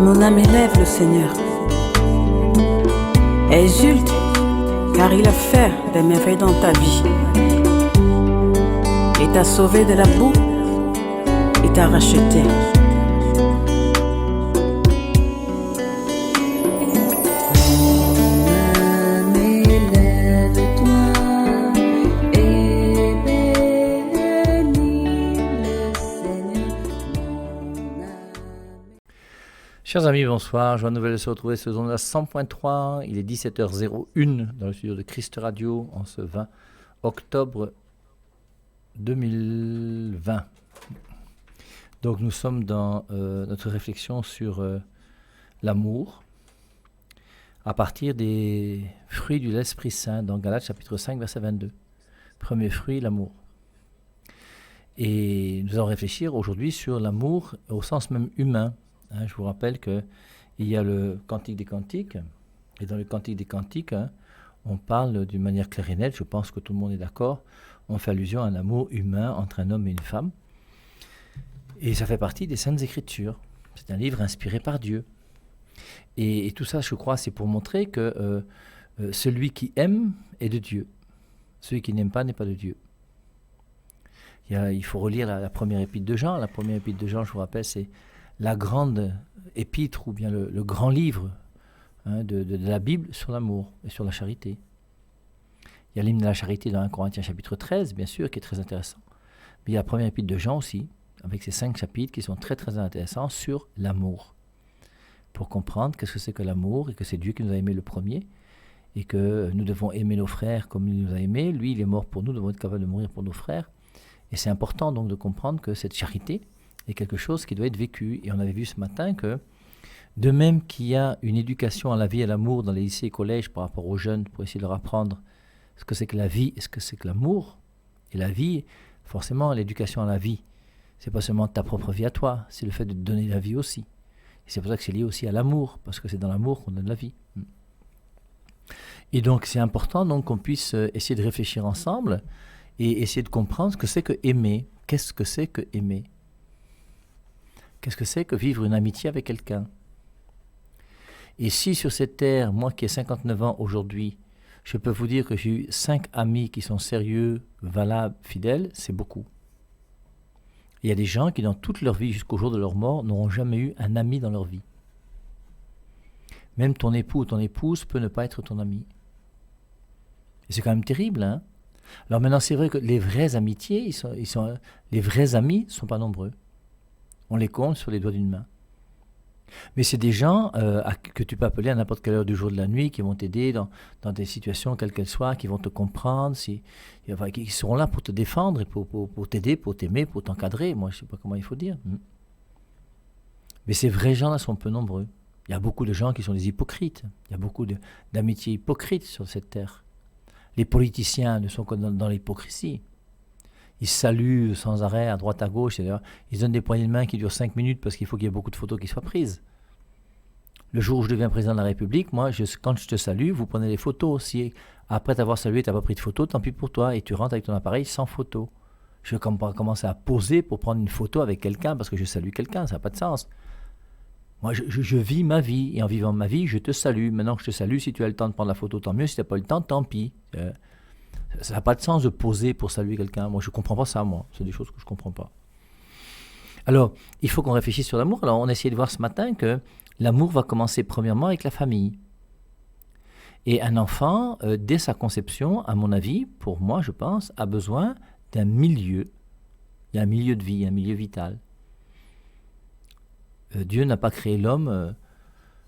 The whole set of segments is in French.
Mon âme élève le Seigneur. Exulte, car il a fait des merveilles dans ta vie. Il t'a sauvé de la boue, il t'a racheté. Chers amis, bonsoir. Joie nouvelle de se retrouver sur Zone 100.3. Il est 17h01 dans le studio de Christ Radio en ce 20 octobre 2020. Donc nous sommes dans notre réflexion sur l'amour à partir des fruits de l'Esprit Saint dans Galates chapitre 5 verset 22. Premier fruit, l'amour. Et nous allons réfléchir aujourd'hui sur l'amour au sens même humain. Je vous rappelle qu'il y a le Cantique des Cantiques, et dans le Cantique des Cantiques, on parle d'une manière claire et nette, je pense que tout le monde est d'accord, on fait allusion à un amour humain entre un homme et une femme, et ça fait partie des Saintes Écritures. C'est un livre inspiré par Dieu. Et tout ça, je crois, c'est pour montrer que celui qui aime est de Dieu. Celui qui n'aime pas n'est pas de Dieu. Il faut relire la première épître de Jean. La première épître de Jean, je vous rappelle, c'est la grande épître ou bien le grand livre de la Bible sur l'amour et sur la charité. Il y a l'hymne de la charité dans 1 Corinthiens chapitre 13, bien sûr, qui est très intéressant. Mais il y a la première épître de Jean aussi, avec ces 5 chapitres qui sont très très intéressants sur l'amour. Pour comprendre qu'est-ce que c'est que l'amour et que c'est Dieu qui nous a aimés le premier et que nous devons aimer nos frères comme il nous a aimés. Lui, il est mort pour nous, nous devons être capables de mourir pour nos frères. Et c'est important donc de comprendre que cette charité est quelque chose qui doit être vécu. Et on avait vu ce matin que, de même qu'il y a une éducation à la vie et à l'amour dans les lycées et collèges par rapport aux jeunes, pour essayer de leur apprendre ce que c'est que la vie et ce que c'est que l'amour, et la vie, forcément, l'éducation à la vie, c'est pas seulement ta propre vie à toi, c'est le fait de te donner la vie aussi. Et c'est pour ça que c'est lié aussi à l'amour, parce que c'est dans l'amour qu'on donne la vie. Et donc, c'est important donc, qu'on puisse essayer de réfléchir ensemble et essayer de comprendre ce que c'est que aimer. Qu'est-ce que c'est que aimer ? Qu'est-ce que c'est que vivre une amitié avec quelqu'un ? Et si sur cette terre, moi qui ai 59 ans aujourd'hui, je peux vous dire que j'ai eu 5 amis qui sont sérieux, valables, fidèles, c'est beaucoup. Il y a des gens qui dans toute leur vie, jusqu'au jour de leur mort, n'auront jamais eu un ami dans leur vie. Même ton époux ou ton épouse peut ne pas être ton ami. Et c'est quand même terrible, hein ? Alors maintenant, c'est vrai que les vraies amitiés, les vrais amis ne sont pas nombreux. On les compte sur les doigts d'une main. Mais c'est des gens que tu peux appeler à n'importe quelle heure du jour de la nuit, qui vont t'aider dans des situations quelles qu'elles soient, qui vont te comprendre, qui seront là pour te défendre, et pour t'aider, pour t'aimer, pour t'encadrer. Moi, je ne sais pas comment il faut dire. Mais ces vrais gens-là sont peu nombreux. Il y a beaucoup de gens qui sont des hypocrites. Il y a beaucoup d'amitiés hypocrites sur cette terre. Les politiciens ne sont que dans l'hypocrisie. Ils saluent sans arrêt à droite à gauche. Ils donnent des poignées de main qui durent 5 minutes parce qu'il faut qu'il y ait beaucoup de photos qui soient prises. Le jour où je deviens président de la République, moi, quand je te salue, vous prenez des photos. Si après t'avoir salué, tu n'as pas pris de photos, tant pis pour toi. Et tu rentres avec ton appareil sans photo. Je vais commencer à poser pour prendre une photo avec quelqu'un parce que je salue quelqu'un. Ça n'a pas de sens. Moi, je vis ma vie. Et en vivant ma vie, je te salue. Maintenant que je te salue, si tu as le temps de prendre la photo, tant mieux. Si tu n'as pas le temps, tant pis. Ça n'a pas de sens de poser pour saluer quelqu'un. Moi, je ne comprends pas ça, moi. C'est des choses que je ne comprends pas. Alors, il faut qu'on réfléchisse sur l'amour. Alors, on a essayé de voir ce matin que l'amour va commencer premièrement avec la famille. Et un enfant, dès sa conception, à mon avis, pour moi, je pense, a besoin d'un milieu. Il y a un milieu de vie, un milieu vital. Dieu n'a pas créé l'homme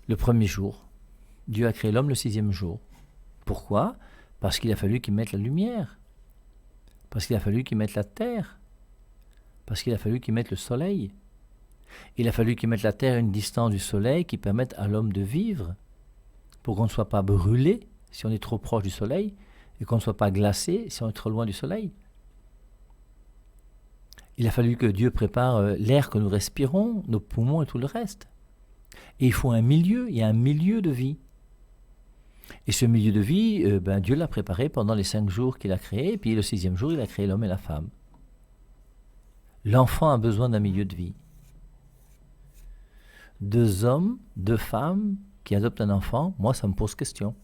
le premier jour. Dieu a créé l'homme le 6e jour. Pourquoi ? Parce qu'il a fallu qu'il mette la lumière, parce qu'il a fallu qu'il mette la terre, parce qu'il a fallu qu'il mette le soleil. Il a fallu qu'il mette la terre à une distance du soleil qui permette à l'homme de vivre, pour qu'on ne soit pas brûlé si on est trop proche du soleil, et qu'on ne soit pas glacé si on est trop loin du soleil. Il a fallu que Dieu prépare l'air que nous respirons, nos poumons et tout le reste. Et il faut un milieu, il y a un milieu de vie. Et ce milieu de vie, Dieu l'a préparé pendant les 5 jours qu'il a créé, et puis le 6e jour, il a créé l'homme et la femme. L'enfant a besoin d'un milieu de vie. 2 hommes, 2 femmes qui adoptent un enfant, moi, ça me pose question.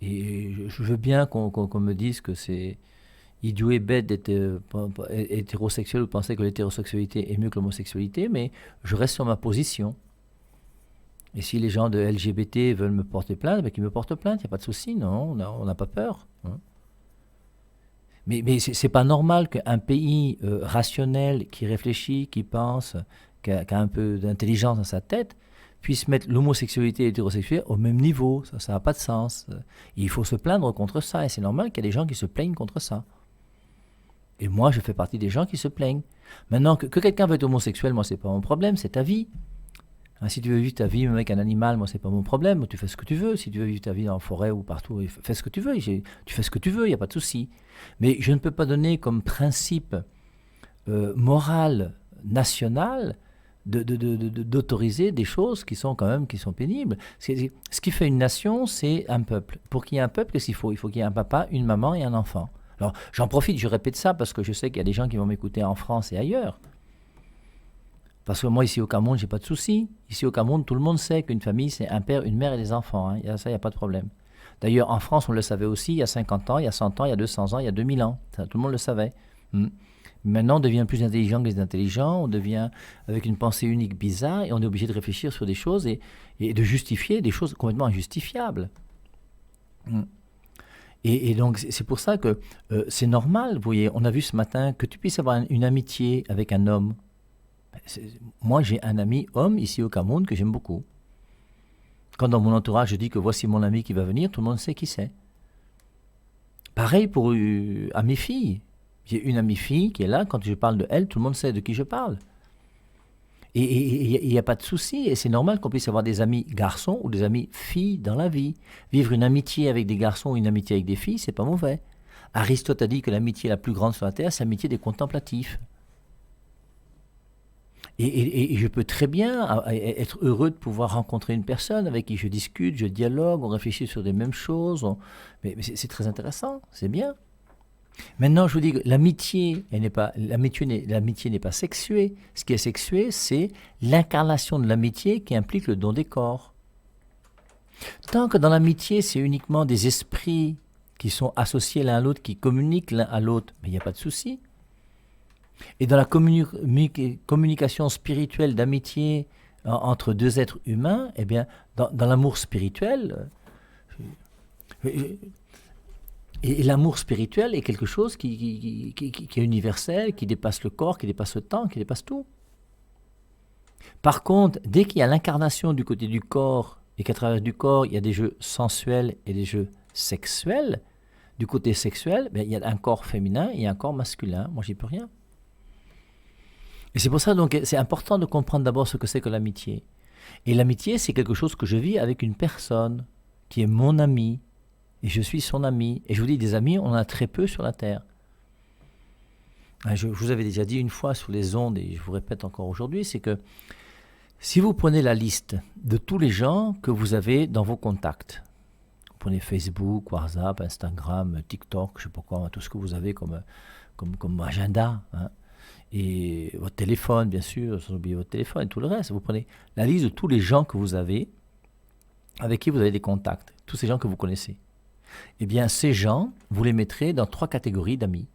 Et je veux bien qu'on me dise que c'est idiot et bête d'être hétérosexuel ou de penser que l'hétérosexualité est mieux que l'homosexualité, mais je reste sur ma position. Et si les gens de LGBT veulent me porter plainte, ben qu'ils me portent plainte, il n'y a pas de souci, non, on n'a pas peur. Hein. Mais c'est pas normal qu'un pays rationnel, qui réfléchit, qui pense, qui a un peu d'intelligence dans sa tête, puisse mettre l'homosexualité et l'hétérosexualité au même niveau. Ça n'a pas de sens. Et il faut se plaindre contre ça, et c'est normal qu'il y ait des gens qui se plaignent contre ça. Et moi, je fais partie des gens qui se plaignent. Maintenant, que quelqu'un veut être homosexuel, moi, c'est pas mon problème, c'est ta vie. Hein, si tu veux vivre ta vie avec un animal, moi, c'est pas mon problème. Tu fais ce que tu veux. Si tu veux vivre ta vie en forêt ou partout, fais ce que tu veux. Tu fais ce que tu veux, il n'y a pas de souci. Mais je ne peux pas donner comme principe moral, national, d'autoriser des choses qui sont quand même qui sont pénibles. Ce qui fait une nation, c'est un peuple. Pour qu'il y ait un peuple, qu'est-ce qu'il faut? Il faut qu'il y ait un papa, une maman et un enfant. Alors, j'en profite, je répète ça parce que je sais qu'il y a des gens qui vont m'écouter en France et ailleurs. Parce que moi, ici au Cameroun, j'ai pas de souci. Ici au Cameroun, tout le monde sait qu'une famille, c'est un père, une mère et des enfants. Hein. Ça, il n'y a pas de problème. D'ailleurs, en France, on le savait aussi il y a 50 ans, il y a 100 ans, il y a 200 ans, il y a 2000 ans. Ça, tout le monde le savait. Maintenant, on devient plus intelligent que les intelligents, on devient avec une pensée unique bizarre et on est obligé de réfléchir sur des choses et de justifier des choses complètement injustifiables. Et donc, c'est pour ça que c'est normal, vous voyez, on a vu ce matin que tu puisses avoir une amitié avec un homme. Moi, j'ai un ami homme ici au Cameroun que j'aime beaucoup. Quand dans mon entourage, je dis que voici mon ami qui va venir, tout le monde sait qui c'est. Pareil pour à mes filles. J'ai une amie fille qui est là, quand je parle de elle, tout le monde sait de qui je parle. Et il n'y a pas de souci, et c'est normal qu'on puisse avoir des amis garçons ou des amis filles dans la vie. Vivre une amitié avec des garçons ou une amitié avec des filles, c'est pas mauvais. Aristote a dit que l'amitié la plus grande sur la terre, c'est l'amitié des contemplatifs. Et je peux très bien être heureux de pouvoir rencontrer une personne avec qui je discute, je dialogue, on réfléchit sur des mêmes choses. Mais c'est très intéressant, c'est bien. Maintenant, je vous dis que l'amitié n'est pas sexuée. Ce qui est sexué, c'est l'incarnation de l'amitié qui implique le don des corps. Tant que dans l'amitié, c'est uniquement des esprits qui sont associés l'un à l'autre, qui communiquent l'un à l'autre, mais il n'y a pas de souci. Et dans la communication spirituelle d'amitié entre deux êtres humains, eh bien, dans l'amour spirituel, et l'amour spirituel est quelque chose qui est universel, qui dépasse le corps, qui dépasse le temps, qui dépasse tout. Par contre, dès qu'il y a l'incarnation du côté du corps, et qu'à travers du corps, il y a des jeux sensuels et des jeux sexuels, du côté sexuel, il y a un corps féminin et un corps masculin. Moi, j'y peux rien. Et c'est pour ça donc c'est important de comprendre d'abord ce que c'est que l'amitié. Et l'amitié, c'est quelque chose que je vis avec une personne qui est mon ami, et je suis son ami. Et je vous dis, des amis, on en a très peu sur la Terre. Je vous avais déjà dit une fois sur les ondes, et je vous répète encore aujourd'hui, c'est que si vous prenez la liste de tous les gens que vous avez dans vos contacts, vous prenez Facebook, WhatsApp, Instagram, TikTok, je ne sais pas quoi, tout ce que vous avez comme agenda, hein, et votre téléphone, bien sûr, sans oublier votre téléphone et tout le reste. Vous prenez la liste de tous les gens que vous avez, avec qui vous avez des contacts, tous ces gens que vous connaissez. Eh bien, ces gens, vous les mettrez dans 3 catégories d'amis.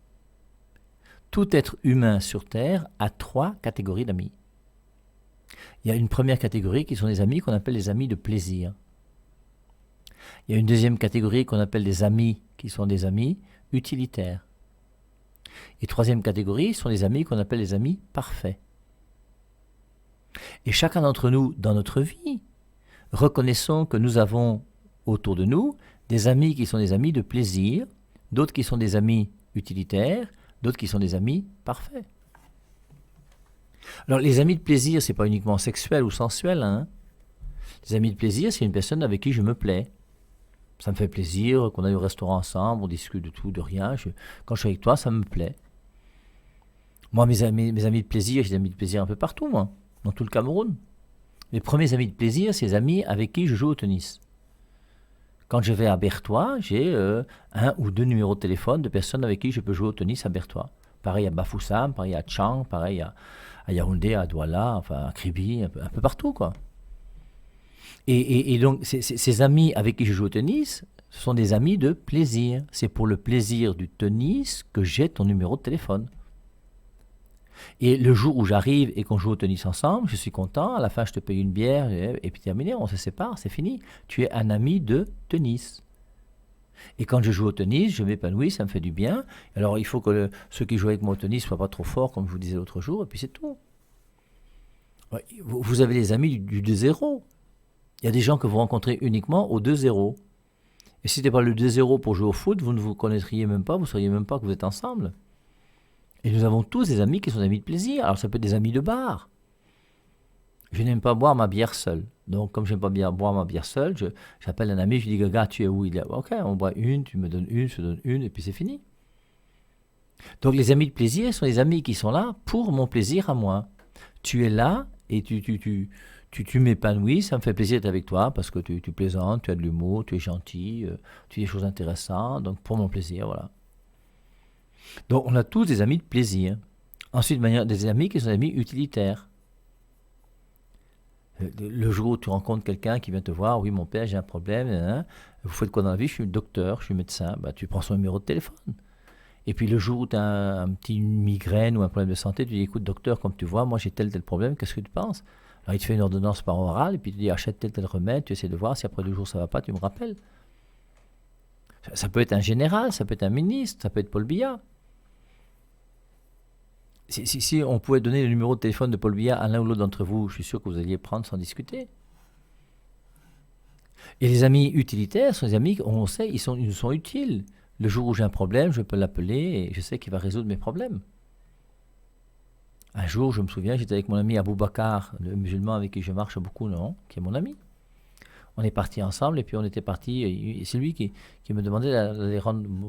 Tout être humain sur Terre a 3 catégories d'amis. Il y a une première catégorie qui sont des amis qu'on appelle les amis de plaisir. Il y a une deuxième catégorie qu'on appelle des amis qui sont des amis utilitaires. Et troisième catégorie sont les amis qu'on appelle les amis parfaits. Et chacun d'entre nous, dans notre vie, reconnaissons que nous avons autour de nous des amis qui sont des amis de plaisir, d'autres qui sont des amis utilitaires, d'autres qui sont des amis parfaits. Alors les amis de plaisir, c'est pas uniquement sexuel ou sensuel. Hein. Les amis de plaisir, c'est une personne avec qui je me plais. Ça me fait plaisir qu'on aille au restaurant ensemble, on discute de tout, de rien. Quand je suis avec toi, ça me plaît. Moi, mes amis de plaisir, j'ai des amis de plaisir un peu partout, moi, dans tout le Cameroun. Mes premiers amis de plaisir, c'est les amis avec qui je joue au tennis. Quand je vais à Berthois, j'ai 1 ou 2 numéros de téléphone de personnes avec qui je peux jouer au tennis à Berthois. Pareil à Bafoussam, pareil à Tchang, pareil à à Yaoundé, à Douala, enfin à Kribi, un peu partout, quoi. Et donc, ces amis avec qui je joue au tennis, ce sont des amis de plaisir. C'est pour le plaisir du tennis que j'ai ton numéro de téléphone. Et le jour où j'arrive et qu'on joue au tennis ensemble, je suis content. À la fin, je te paye une bière et puis terminé, on se sépare, c'est fini. Tu es un ami de tennis. Et quand je joue au tennis, je m'épanouis, ça me fait du bien. Alors, il faut que ceux qui jouent avec moi au tennis ne soient pas trop forts, comme je vous disais l'autre jour, et puis c'est tout. Ouais, vous avez les amis du 2-0. Il y a des gens que vous rencontrez uniquement au 2-0. Et si ce n'était pas le 2-0 pour jouer au foot, vous ne vous connaîtriez même pas, vous ne sauriez même pas que vous êtes ensemble. Et nous avons tous des amis qui sont des amis de plaisir. Alors ça peut être des amis de bar. Je n'aime pas boire ma bière seule. Donc comme je n'aime pas bien boire ma bière seule, j'appelle un ami, je lui dis, Gaga, tu es où? Il dit, ok, on boit une, tu me donnes une, je te donne une, et puis c'est fini. Donc les amis de plaisir sont les amis qui sont là pour mon plaisir à moi. Tu es là et tu m'épanouis, ça me fait plaisir d'être avec toi parce que tu plaisantes, tu as de l'humour, tu es gentil, tu dis des choses intéressantes, donc pour mon plaisir, voilà. Donc on a tous des amis de plaisir. Ensuite, des amis qui sont des amis utilitaires. Le jour où tu rencontres quelqu'un qui vient te voir, oui mon père j'ai un problème, hein, vous faites quoi dans la vie? Je suis docteur, je suis médecin, bah, tu prends son numéro de téléphone. Et puis le jour où tu as un petit migraine ou un problème de santé, tu dis écoute docteur, comme tu vois, moi j'ai tel problème, qu'est-ce que tu penses? Alors il te fait une ordonnance par oral et puis tu dis achète tel remède, tu essaies de voir si après 2 jours ça va pas, tu me rappelles. Ça peut être un général, ça peut être un ministre, ça peut être Paul Biya. Si on pouvait donner le numéro de téléphone de Paul Biya à l'un ou l'autre d'entre vous, je suis sûr que vous alliez prendre sans discuter. Et les amis utilitaires sont des amis, on sait, ils nous sont utiles. Le jour où j'ai un problème, je peux l'appeler et je sais qu'il va résoudre mes problèmes. Un jour, je me souviens, j'étais avec mon ami Abou Bakar, le musulman avec qui je marche beaucoup, non, qui est mon ami. On est partis ensemble et puis on était partis. C'est lui qui me demandait d'aller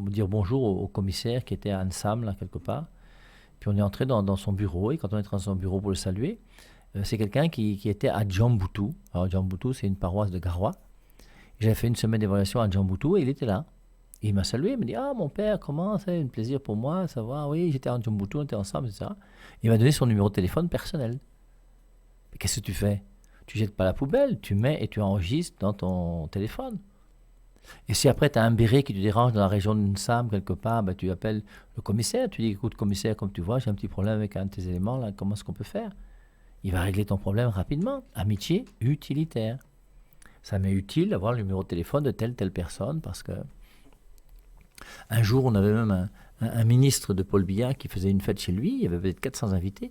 dire bonjour au commissaire qui était à Ansam, là, quelque part. Puis on est entré dans son bureau et quand on est entré dans son bureau pour le saluer, c'est quelqu'un qui était à Djamboutou. Alors Djamboutou, c'est une paroisse de Garoua. J'avais fait une semaine d'évaluation à Djamboutou et il était là. Et il m'a salué, il m'a dit « Ah, mon père, comment? C'est un plaisir pour moi, ça va? Oui, j'étais à Djamboutou, on était ensemble, etc. » Il m'a donné son numéro de téléphone personnel. Mais qu'est-ce que tu fais? Tu jettes pas la poubelle, tu mets et tu enregistres dans ton téléphone. Et si après tu as un béret qui te dérange dans la région de Nsam, quelque part, ben, tu appelles le commissaire, tu dis « Écoute, commissaire, comme tu vois, j'ai un petit problème avec un de tes éléments, là, comment est-ce qu'on peut faire ?» Il va régler ton problème rapidement. Amitié utilitaire. Ça m'est utile d'avoir le numéro de téléphone de telle personne parce que un jour, on avait même un ministre de Paul Biya qui faisait une fête chez lui, il y avait peut-être 400 invités.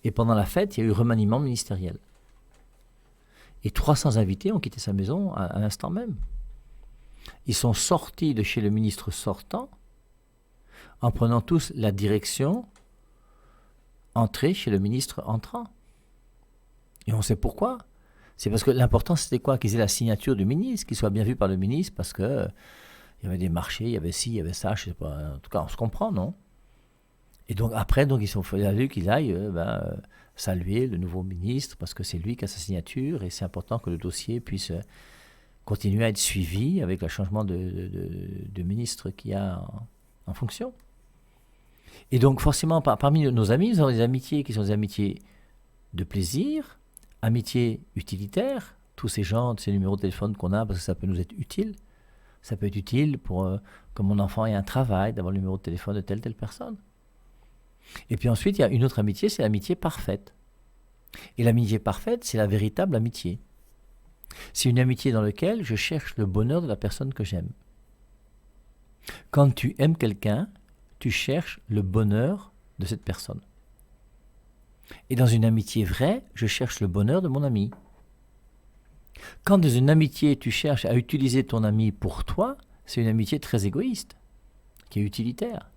Et pendant la fête, il y a eu remaniement ministériel. Et 300 invités ont quitté sa maison à l'instant même. Ils sont sortis de chez le ministre sortant en prenant tous la direction entrée chez le ministre entrant. Et on sait pourquoi. C'est parce que l'important, c'était quoi? Qu'ils aient la signature du ministre, qu'ils soient bien vus par le ministre, parce que il y avait des marchés, il y avait ci, il y avait ça, je sais pas. En tout cas, on se comprend, non? Et donc après, il fallu qu'il aille saluer le nouveau ministre, parce que c'est lui qui a sa signature, et c'est important que le dossier puisse continuer à être suivi avec le changement de ministre qu'il y a en fonction. Et donc forcément, parmi nos amis, nous avons des amitiés qui sont des amitiés de plaisir, amitiés utilitaires, tous ces gens, ces numéros de téléphone qu'on a, parce que ça peut nous être utile. Ça peut être utile pour que mon enfant ait un travail, d'avoir le numéro de téléphone de telle personne. Et puis ensuite, il y a une autre amitié, c'est l'amitié parfaite. Et l'amitié parfaite, c'est la véritable amitié. C'est une amitié dans laquelle je cherche le bonheur de la personne que j'aime. Quand tu aimes quelqu'un, tu cherches le bonheur de cette personne. Et dans une amitié vraie, je cherche le bonheur de mon ami. Quand dans une amitié, tu cherches à utiliser ton ami pour toi, c'est une amitié très égoïste, qui est utilitaire.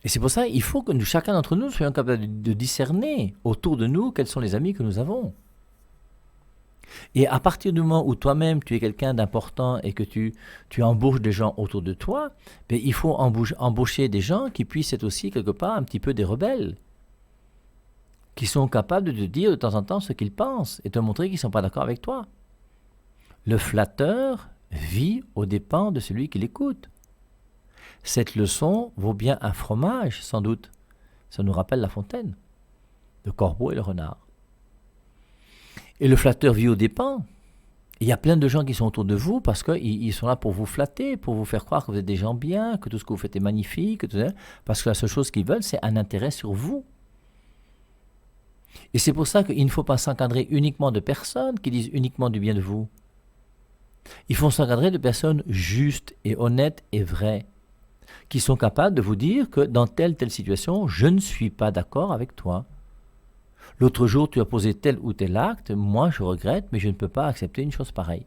Et c'est pour ça qu'il faut que chacun d'entre nous soyons capables de discerner autour de nous quels sont les amis que nous avons. Et à partir du moment où toi-même tu es quelqu'un d'important et que tu embauches des gens autour de toi, ben, il faut embaucher des gens qui puissent être aussi quelque part un petit peu des rebelles, qui sont capables de te dire de temps en temps ce qu'ils pensent et te montrer qu'ils ne sont pas d'accord avec toi. Le flatteur vit aux dépens de celui qui l'écoute. Cette leçon vaut bien un fromage, sans doute, Ça nous rappelle La Fontaine, le corbeau et le renard. Et le flatteur vit aux dépens. Il y a plein de gens qui sont autour de vous parce qu'ils sont là pour vous flatter, pour vous faire croire que vous êtes des gens bien, que tout ce que vous faites est magnifique, parce que la seule chose qu'ils veulent, c'est un intérêt sur vous. Et c'est pour ça qu'il ne faut pas s'encadrer uniquement de personnes qui disent uniquement du bien de vous. Il faut s'encadrer de personnes justes et honnêtes et vraies, qui sont capables de vous dire que dans telle situation, je ne suis pas d'accord avec toi. L'autre jour, tu as posé tel ou tel acte, moi je regrette, mais je ne peux pas accepter une chose pareille.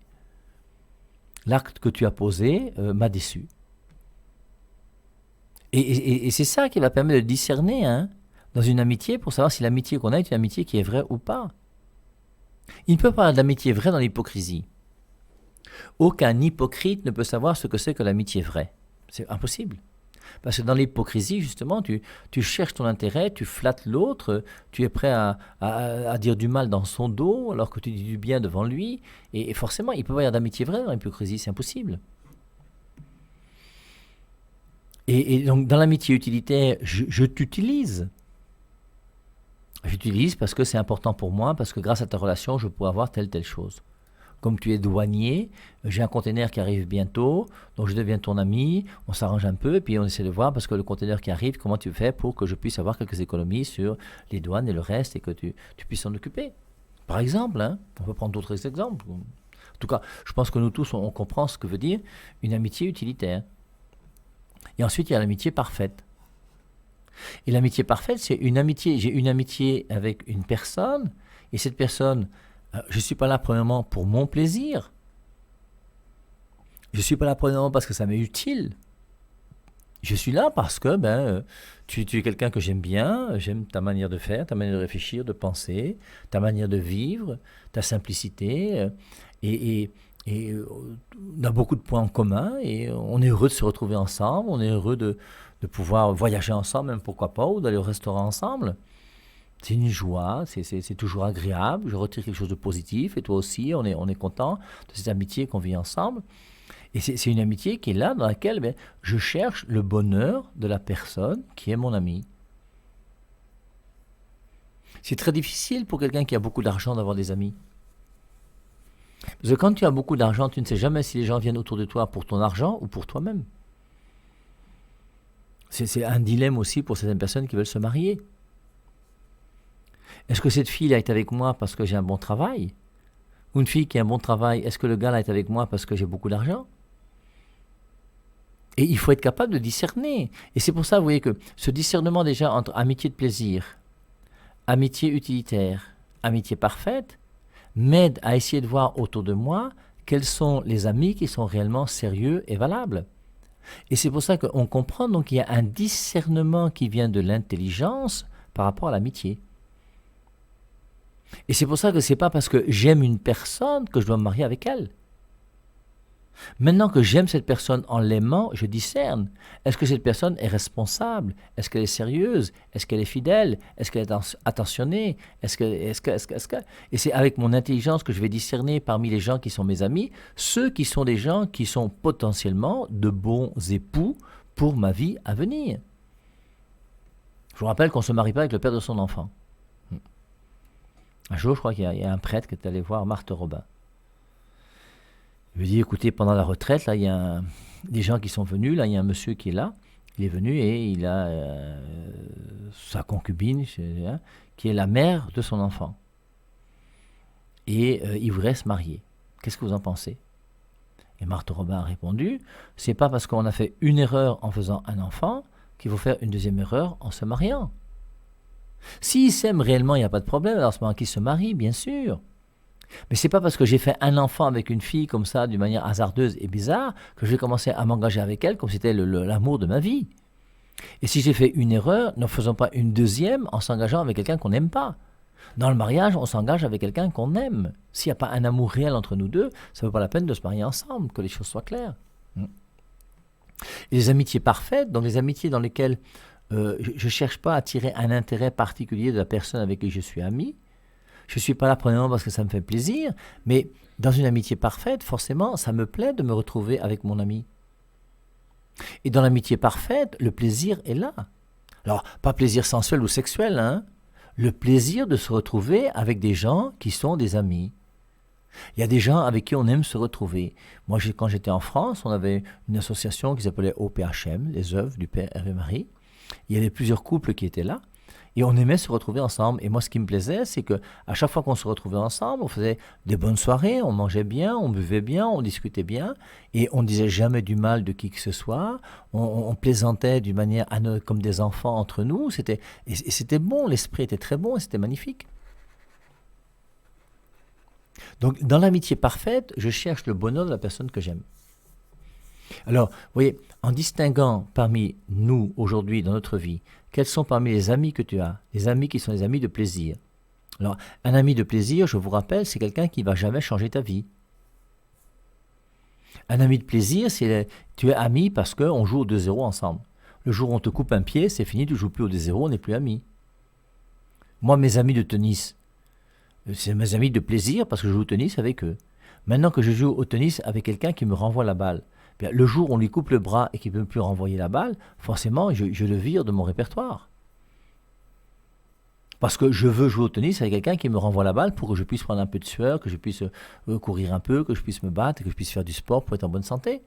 L'acte que tu as posé m'a déçu. Et c'est ça qui va permettre de discerner dans une amitié pour savoir si l'amitié qu'on a est une amitié qui est vraie ou pas. Il ne peut pas y avoir d'amitié vraie dans l'hypocrisie. Aucun hypocrite ne peut savoir ce que c'est que l'amitié vraie. C'est impossible. Parce que dans l'hypocrisie, justement, tu cherches ton intérêt, tu flattes l'autre, tu es prêt à dire du mal dans son dos alors que tu dis du bien devant lui. Et forcément, il ne peut pas y avoir d'amitié vraie dans l'hypocrisie, c'est impossible. Et donc, dans l'amitié utilitaire, je t'utilise. J'utilise parce que c'est important pour moi, parce que grâce à ta relation, je peux avoir telle chose. Comme tu es douanier, j'ai un conteneur qui arrive bientôt, donc je deviens ton ami, on s'arrange un peu, et puis on essaie de voir, parce que le conteneur qui arrive, comment tu fais pour que je puisse avoir quelques économies sur les douanes et le reste, et que tu puisses s'en occuper. Par exemple, on peut prendre d'autres exemples. En tout cas, je pense que nous tous, on comprend ce que veut dire une amitié utilitaire. Et ensuite, il y a l'amitié parfaite. Et l'amitié parfaite, c'est une amitié, j'ai une amitié avec une personne, et cette personne... Je ne suis pas là premièrement pour mon plaisir. Je ne suis pas là premièrement parce que ça m'est utile. Je suis là parce que tu es quelqu'un que j'aime bien, j'aime ta manière de faire, ta manière de réfléchir, de penser, ta manière de vivre, ta simplicité. Et on a beaucoup de points en commun et on est heureux de se retrouver ensemble, on est heureux de pouvoir voyager ensemble, même pourquoi pas, ou d'aller au restaurant ensemble. C'est une joie, c'est toujours agréable, je retire quelque chose de positif, et toi aussi, on est content de cette amitié qu'on vit ensemble. Et c'est une amitié qui est là, dans laquelle je cherche le bonheur de la personne qui est mon ami. C'est très difficile pour quelqu'un qui a beaucoup d'argent d'avoir des amis. Parce que quand tu as beaucoup d'argent, tu ne sais jamais si les gens viennent autour de toi pour ton argent ou pour toi-même. C'est un dilemme aussi pour certaines personnes qui veulent se marier. Est-ce que cette fille est avec moi parce que j'ai un bon travail? Ou une fille qui a un bon travail, est-ce que le gars est avec moi parce que j'ai beaucoup d'argent? Et il faut être capable de discerner. Et c'est pour ça, vous voyez, que ce discernement déjà entre amitié de plaisir, amitié utilitaire, amitié parfaite, m'aide à essayer de voir autour de moi quels sont les amis qui sont réellement sérieux et valables. Et c'est pour ça qu'on comprend donc qu'il y a un discernement qui vient de l'intelligence par rapport à l'amitié. Et c'est pour ça que ce n'est pas parce que j'aime une personne que je dois me marier avec elle. Maintenant que j'aime cette personne en l'aimant, je discerne. Est-ce que cette personne est responsable? Est-ce qu'elle est sérieuse? Est-ce qu'elle est fidèle? Est-ce qu'elle est attentionnée? Est-ce que... Et c'est avec mon intelligence que je vais discerner parmi les gens qui sont mes amis, ceux qui sont des gens qui sont potentiellement de bons époux pour ma vie à venir. Je vous rappelle qu'on ne se marie pas avec le père de son enfant. Un jour, je crois qu'il y a un prêtre qui est allé voir Marthe Robin. Il lui dit, écoutez, pendant la retraite, là, il y a des gens qui sont venus, là, il y a un monsieur qui est là, il est venu et il a sa concubine, qui est la mère de son enfant. Et il voudrait se marier. Qu'est-ce que vous en pensez? Et Marthe Robin a répondu, c'est pas parce qu'on a fait une erreur en faisant un enfant qu'il faut faire une deuxième erreur en se mariant. S'ils s'aiment réellement, il n'y a pas de problème, alors à ce moment qu'ils se marient, bien sûr. Mais c'est pas parce que j'ai fait un enfant avec une fille comme ça, d'une manière hasardeuse et bizarre, que je vais commencer à m'engager avec elle comme si c'était l'amour de ma vie. Et si j'ai fait une erreur, ne faisons pas une deuxième en s'engageant avec quelqu'un qu'on n'aime pas. Dans le mariage, on s'engage avec quelqu'un qu'on aime. S'il n'y a pas un amour réel entre nous deux, ça ne vaut pas la peine de se marier ensemble, que les choses soient claires. Et les amitiés parfaites, donc les amitiés dans lesquelles je ne cherche pas à tirer un intérêt particulier de la personne avec qui je suis ami. Je ne suis pas là premièrement parce que ça me fait plaisir, mais dans une amitié parfaite, forcément, ça me plaît de me retrouver avec mon ami. Et dans l'amitié parfaite, le plaisir est là. Alors, pas plaisir sensuel ou sexuel, hein. Le plaisir de se retrouver avec des gens qui sont des amis. Il y a des gens avec qui on aime se retrouver. Moi, quand j'étais en France, on avait une association qui s'appelait OPHM, les œuvres du Père Hervé Marie. Il y avait plusieurs couples qui étaient là. Et on aimait se retrouver ensemble. Et moi, ce qui me plaisait, c'est que à chaque fois qu'on se retrouvait ensemble, on faisait des bonnes soirées, on mangeait bien, on buvait bien, on discutait bien. Et on ne disait jamais du mal de qui que ce soit. On plaisantait d'une manière comme des enfants entre nous. Et c'était bon, l'esprit était très bon et c'était magnifique. Donc, dans l'amitié parfaite, je cherche le bonheur de la personne que j'aime. Alors, vous voyez, en distinguant parmi nous, aujourd'hui, dans notre vie, quels sont parmi les amis que tu as, les amis qui sont des amis de plaisir. Alors, un ami de plaisir, je vous rappelle, c'est quelqu'un qui ne va jamais changer ta vie. Un ami de plaisir, c'est tu es ami parce qu'on joue au 2-0 ensemble. Le jour où on te coupe un pied, c'est fini, tu ne joues plus au 2-0, on n'est plus amis. Moi, mes amis de tennis, c'est mes amis de plaisir parce que je joue au tennis avec eux. Maintenant que je joue au tennis avec quelqu'un qui me renvoie la balle, bien, le jour où on lui coupe le bras et qu'il ne peut plus renvoyer la balle, forcément, je le vire de mon répertoire. Parce que je veux jouer au tennis avec quelqu'un qui me renvoie la balle pour que je puisse prendre un peu de sueur, que je puisse courir un peu, que je puisse me battre, que je puisse faire du sport pour être en bonne santé.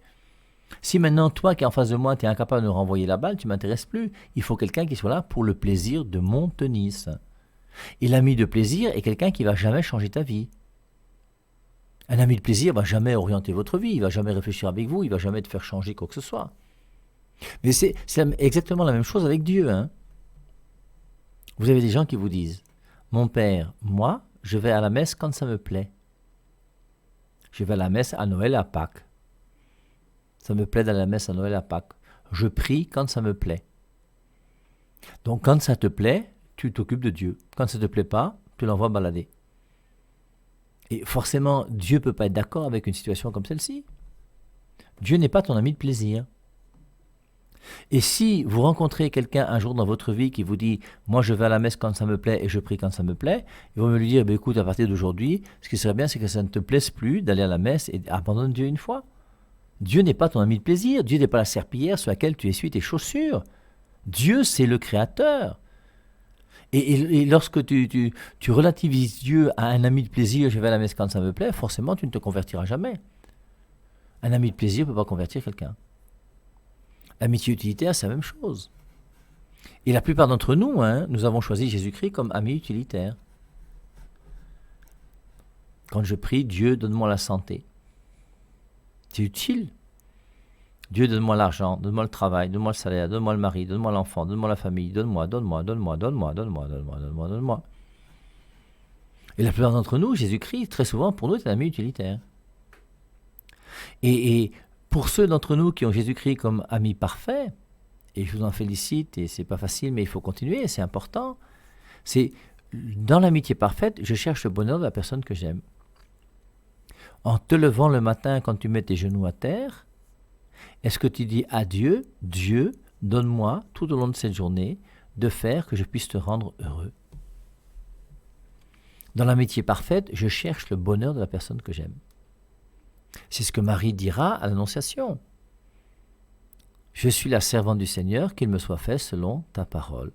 Si maintenant, toi qui es en face de moi, tu es incapable de me renvoyer la balle, tu ne m'intéresses plus. Il faut quelqu'un qui soit là pour le plaisir de mon tennis. Et l'ami de plaisir est quelqu'un qui ne va jamais changer ta vie. Un ami de plaisir ne va jamais orienter votre vie, il ne va jamais réfléchir avec vous, il ne va jamais te faire changer quoi que ce soit. Mais c'est exactement la même chose avec Dieu. Hein. Vous avez des gens qui vous disent « Mon père, moi, je vais à la messe quand ça me plaît. Je vais à la messe à Noël et à Pâques. Ça me plaît d'aller à la messe à Noël et à Pâques. Je prie quand ça me plaît. » Donc quand ça te plaît, tu t'occupes de Dieu. Quand ça ne te plaît pas, tu l'envoies balader. Et forcément, Dieu ne peut pas être d'accord avec une situation comme celle-ci. Dieu n'est pas ton ami de plaisir. Et si vous rencontrez quelqu'un un jour dans votre vie qui vous dit « Moi, je vais à la messe quand ça me plaît et je prie quand ça me plaît », il va me lui dire « Écoute, à partir d'aujourd'hui, ce qui serait bien, c'est que ça ne te plaise plus d'aller à la messe et abandonne Dieu une fois. » Dieu n'est pas ton ami de plaisir. Dieu n'est pas la serpillière sur laquelle tu essuies tes chaussures. Dieu, c'est le Créateur. Et lorsque tu relativises Dieu à un ami de plaisir, je vais à la messe quand ça me plaît, forcément, tu ne te convertiras jamais. Un ami de plaisir ne peut pas convertir quelqu'un. L'amitié utilitaire, c'est la même chose. Et la plupart d'entre nous, nous avons choisi Jésus-Christ comme ami utilitaire. Quand je prie, Dieu, donne-moi la santé. C'est utile. Dieu, donne-moi l'argent, donne-moi le travail, donne-moi le salaire, donne-moi le mari, donne-moi l'enfant, donne-moi la famille, donne-moi. Et la plupart d'entre nous, Jésus-Christ, très souvent, pour nous, est un ami utilitaire. Et pour ceux d'entre nous qui ont Jésus-Christ comme ami parfait, et je vous en félicite, et c'est pas facile, mais il faut continuer, c'est important, c'est dans l'amitié parfaite, je cherche le bonheur de la personne que j'aime. En te levant le matin quand tu mets tes genoux à terre, est-ce que tu dis à Dieu, Dieu, donne-moi tout au long de cette journée de faire que je puisse te rendre heureux. Dans l'amitié parfaite, je cherche le bonheur de la personne que j'aime. C'est ce que Marie dira à l'Annonciation. Je suis la servante du Seigneur, qu'il me soit fait selon ta parole.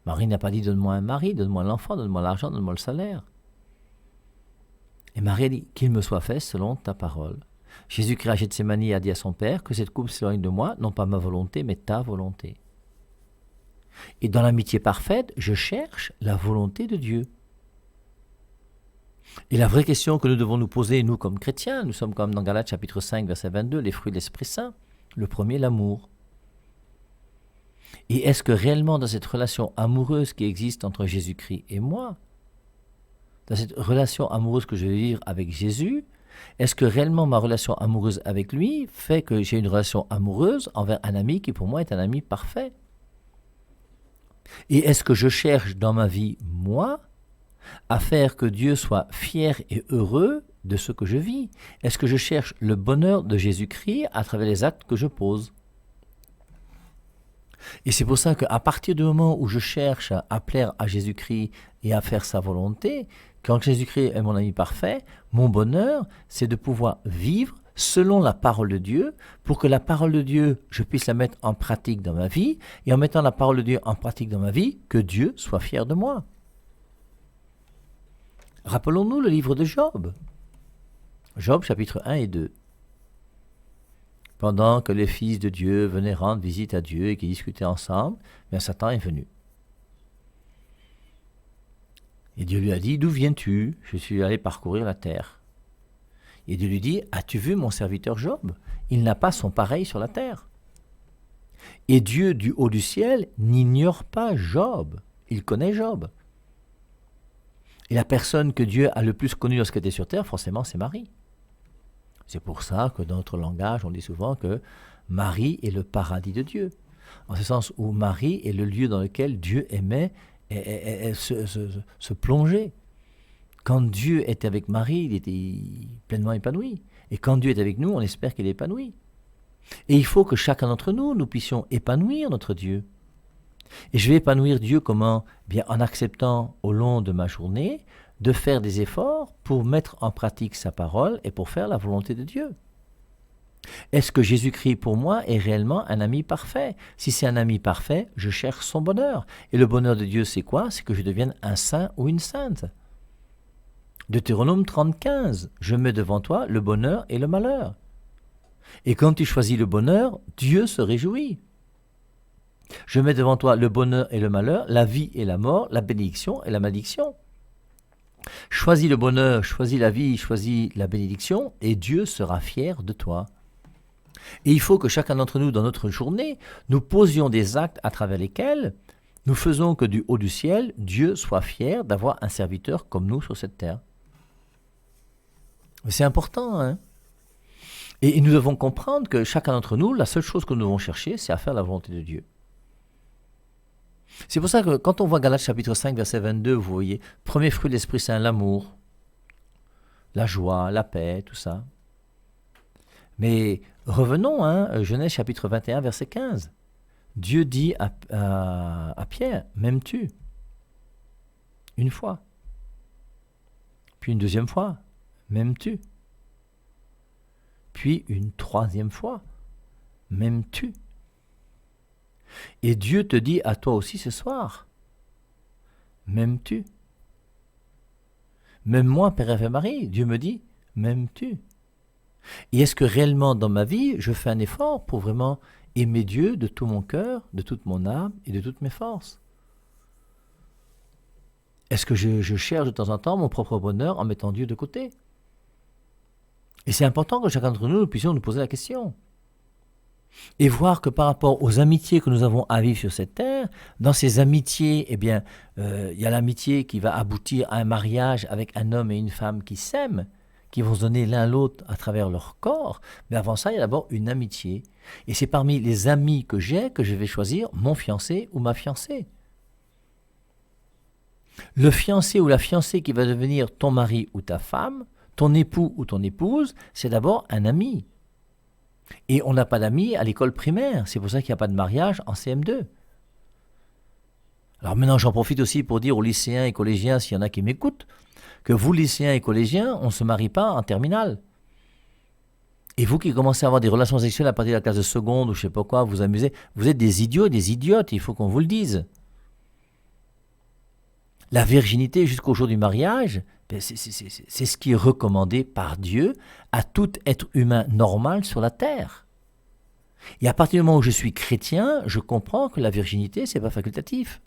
Marie n'a pas dit donne-moi un mari, donne-moi l'enfant, donne-moi l'argent, donne-moi le salaire. Et Marie a dit qu'il me soit fait selon ta parole. Jésus-Christ à Gethsémani a dit à son Père que cette coupe s'éloigne de moi, non pas ma volonté, mais ta volonté. Et dans l'amitié parfaite, je cherche la volonté de Dieu. Et la vraie question que nous devons nous poser, nous comme chrétiens, nous sommes comme dans Galates chapitre 5, verset 22, les fruits de l'Esprit Saint. Le premier, l'amour. Et est-ce que réellement dans cette relation amoureuse qui existe entre Jésus-Christ et moi, dans cette relation amoureuse que je vais vivre avec Jésus, est-ce que réellement ma relation amoureuse avec lui fait que j'ai une relation amoureuse envers un ami qui pour moi est un ami parfait? Et est-ce que je cherche dans ma vie, moi, à faire que Dieu soit fier et heureux de ce que je vis? Est-ce que je cherche le bonheur de Jésus-Christ à travers les actes que je pose? Et c'est pour ça qu'à partir du moment où je cherche à plaire à Jésus-Christ et à faire sa volonté, quand Jésus-Christ est mon ami parfait, mon bonheur, c'est de pouvoir vivre selon la parole de Dieu, pour que la parole de Dieu, je puisse la mettre en pratique dans ma vie, et en mettant la parole de Dieu en pratique dans ma vie, que Dieu soit fier de moi. Rappelons-nous le livre de Job. Job, chapitre 1 et 2. Pendant que les fils de Dieu venaient rendre visite à Dieu et qu'ils discutaient ensemble, bien Satan est venu. Et Dieu lui a dit, « D'où viens-tu ? Je suis allé parcourir la terre. » Et Dieu lui dit, « As-tu vu mon serviteur Job ? Il n'a pas son pareil sur la terre. » Et Dieu du haut du ciel n'ignore pas Job. Il connaît Job. Et la personne que Dieu a le plus connue lorsqu'elle était sur terre, forcément, c'est Marie. C'est pour ça que dans notre langage, on dit souvent que Marie est le paradis de Dieu. En ce sens où Marie est le lieu dans lequel Dieu aimait se plonger. Quand Dieu était avec Marie, il était pleinement épanoui. Et quand Dieu est avec nous, on espère qu'il est épanoui. Et il faut que chacun d'entre nous, nous puissions épanouir notre Dieu. Et je vais épanouir Dieu comment ? Bien, en acceptant au long de ma journée de faire des efforts pour mettre en pratique sa parole et pour faire la volonté de Dieu. Est-ce que Jésus-Christ pour moi est réellement un ami parfait ? Si c'est un ami parfait, je cherche son bonheur. Et le bonheur de Dieu, c'est quoi ? C'est que je devienne un saint ou une sainte. Deutéronome 30:15, je mets devant toi le bonheur et le malheur. Et quand tu choisis le bonheur, Dieu se réjouit. Je mets devant toi le bonheur et le malheur, la vie et la mort, la bénédiction et la malédiction. Choisis le bonheur, choisis la vie, choisis la bénédiction, et Dieu sera fier de toi. Et il faut que chacun d'entre nous, dans notre journée, nous posions des actes à travers lesquels nous faisons que du haut du ciel, Dieu soit fier d'avoir un serviteur comme nous sur cette terre. C'est important, hein ? Et nous devons comprendre que chacun d'entre nous, la seule chose que nous devons chercher, c'est à faire la volonté de Dieu. C'est pour ça que quand on voit Galates chapitre 5, verset 22, vous voyez, premier fruit de l'Esprit Saint, l'amour, la joie, la paix, tout ça. Mais revenons, Genèse chapitre 21, verset 15. Dieu dit à Pierre, m'aimes-tu ? Une fois. Puis une deuxième fois, m'aimes-tu ? Puis une troisième fois, m'aimes-tu ? Et Dieu te dit à toi aussi ce soir, m'aimes-tu ? Même moi, Père et Marie, Dieu me dit, m'aimes-tu ? Et est-ce que réellement dans ma vie, je fais un effort pour vraiment aimer Dieu de tout mon cœur, de toute mon âme et de toutes mes forces ? Est-ce que je cherche de temps en temps mon propre bonheur en mettant Dieu de côté ? Et c'est important que chacun d'entre nous puissions nous poser la question. Et voir que par rapport aux amitiés que nous avons à vivre sur cette terre, dans ces amitiés, il y a l'amitié qui va aboutir à un mariage avec un homme et une femme qui s'aiment, qui vont se donner l'un l'autre à travers leur corps. Mais avant ça, il y a d'abord une amitié. Et c'est parmi les amis que j'ai que je vais choisir mon fiancé ou ma fiancée. Le fiancé ou la fiancée qui va devenir ton mari ou ta femme, ton époux ou ton épouse, c'est d'abord un ami. Et on n'a pas d'amis à l'école primaire, c'est pour ça qu'il n'y a pas de mariage en CM2. Alors maintenant, j'en profite aussi pour dire aux lycéens et collégiens, s'il y en a qui m'écoutent, que vous, lycéens et collégiens, on ne se marie pas en terminale. Et vous qui commencez à avoir des relations sexuelles à partir de la classe de seconde ou je ne sais pas quoi, vous amusez, vous êtes des idiots et des idiotes, il faut qu'on vous le dise. La virginité jusqu'au jour du mariage, c'est ce qui est recommandé par Dieu à tout être humain normal sur la terre. Et à partir du moment où je suis chrétien, je comprends que la virginité, ce n'est pas facultatif.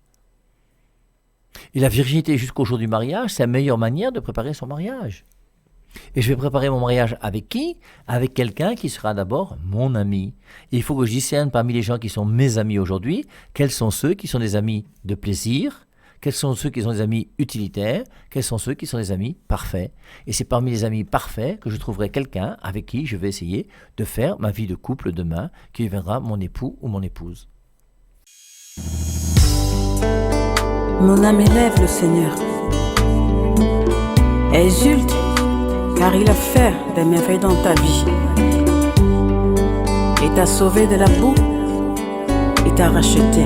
Et la virginité jusqu'au jour du mariage, c'est la meilleure manière de préparer son mariage. Et je vais préparer mon mariage avec qui ? Avec quelqu'un qui sera d'abord mon ami. Et il faut que je discerne parmi les gens qui sont mes amis aujourd'hui, quels sont ceux qui sont des amis de plaisir, quels sont ceux qui sont des amis utilitaires, quels sont ceux qui sont des amis parfaits. Et c'est parmi les amis parfaits que je trouverai quelqu'un avec qui je vais essayer de faire ma vie de couple demain, qui deviendra mon époux ou mon épouse. Mon âme élève le Seigneur. Exulte, car il a fait des merveilles dans ta vie. Il t'a sauvé de la boue et t'a racheté.